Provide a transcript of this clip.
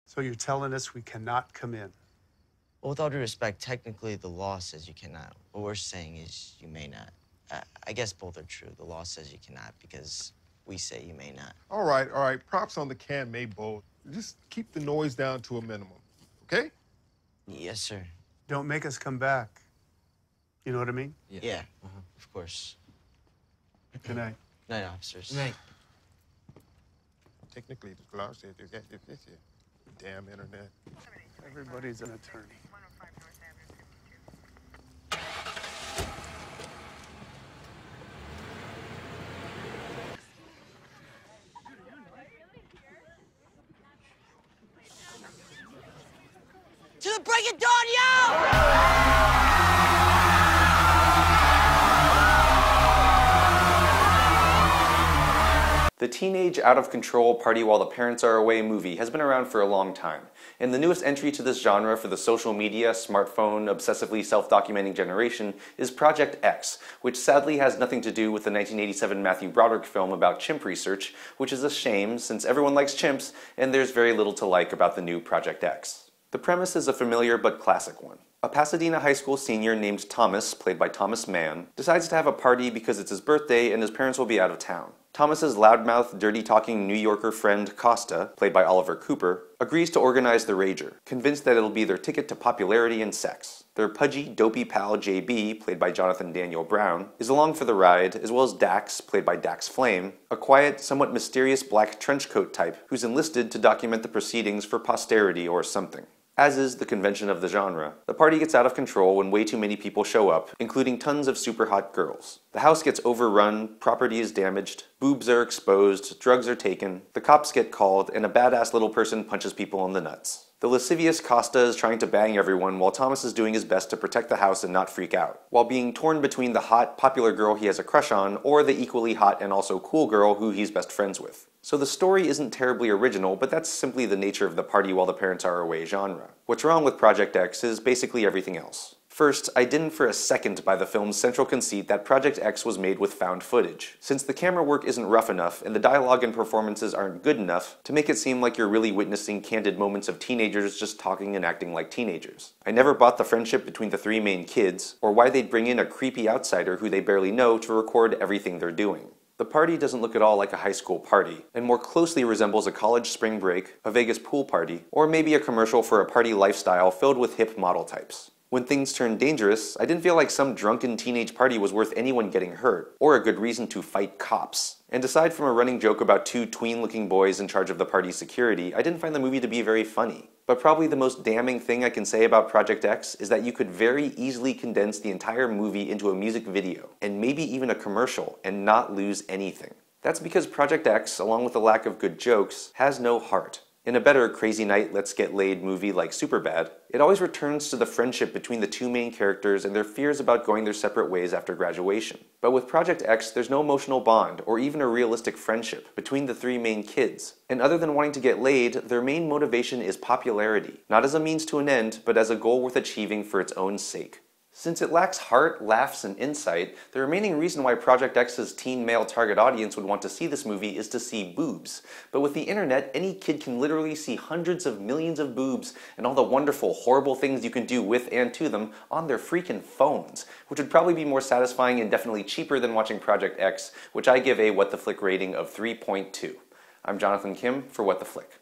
So you're telling us we cannot come in? Well, with all due respect, technically the law says you cannot. What we're saying is you may not. I guess both are true. The law says you cannot because we say you may not. All right. Props on the can may both. Just keep the noise down to a minimum, okay? Yes, sir. Don't make us come back. You know what I mean? Yeah, of course. Good night. Night, officers. Night. Technically, the law says this here. Damn internet. Everybody's an attorney. To the break of dawn, yo! The teenage, out-of-control party while the parents are away movie has been around for a long time, and the newest entry to this genre for the social media, smartphone, obsessively self-documenting generation is Project X, which sadly has nothing to do with the 1987 Matthew Broderick film about chimp research, which is a shame since everyone likes chimps and there's very little to like about the new Project X. The premise is a familiar but classic one. A Pasadena high school senior named Thomas, played by Thomas Mann, decides to have a party because it's his birthday and his parents will be out of town. Thomas's loudmouth, dirty-talking New Yorker friend Costa, played by Oliver Cooper, agrees to organize the rager, convinced that it'll be their ticket to popularity and sex. Their pudgy, dopey pal JB, played by Jonathan Daniel Brown, is along for the ride, as well as Dax, played by Dax Flame, a quiet, somewhat mysterious black trenchcoat type who's enlisted to document the proceedings for posterity or something. As is the convention of the genre, the party gets out of control when way too many people show up, including tons of super hot girls. The house gets overrun, property is damaged, boobs are exposed, drugs are taken, the cops get called, and a badass little person punches people in the nuts. The lascivious Costa is trying to bang everyone while Thomas is doing his best to protect the house and not freak out, while being torn between the hot, popular girl he has a crush on or the equally hot and also cool girl who he's best friends with. So the story isn't terribly original, but that's simply the nature of the party while the parents are away genre. What's wrong with Project X is basically everything else. First, I didn't for a second buy the film's central conceit that Project X was made with found footage, since the camera work isn't rough enough and the dialogue and performances aren't good enough to make it seem like you're really witnessing candid moments of teenagers just talking and acting like teenagers. I never bought the friendship between the three main kids, or why they'd bring in a creepy outsider who they barely know to record everything they're doing. The party doesn't look at all like a high school party, and more closely resembles a college spring break, a Vegas pool party, or maybe a commercial for a party lifestyle filled with hip model types. When things turned dangerous, I didn't feel like some drunken teenage party was worth anyone getting hurt, or a good reason to fight cops. And aside from a running joke about two tween-looking boys in charge of the party's security, I didn't find the movie to be very funny. But probably the most damning thing I can say about Project X is that you could very easily condense the entire movie into a music video, and maybe even a commercial, and not lose anything. That's because Project X, along with the lack of good jokes, has no heart. In a better crazy night, let's get laid movie like Superbad, it always returns to the friendship between the two main characters and their fears about going their separate ways after graduation. But with Project X, there's no emotional bond, or even a realistic friendship, between the three main kids. And other than wanting to get laid, their main motivation is popularity. Not as a means to an end, but as a goal worth achieving for its own sake. Since it lacks heart, laughs, and insight, the remaining reason why Project X's teen male target audience would want to see this movie is to see boobs. But with the internet, any kid can literally see hundreds of millions of boobs and all the wonderful, horrible things you can do with and to them on their freaking phones, which would probably be more satisfying and definitely cheaper than watching Project X, which I give a What the Flick rating of 3.2. I'm Jonathan Kim for What the Flick.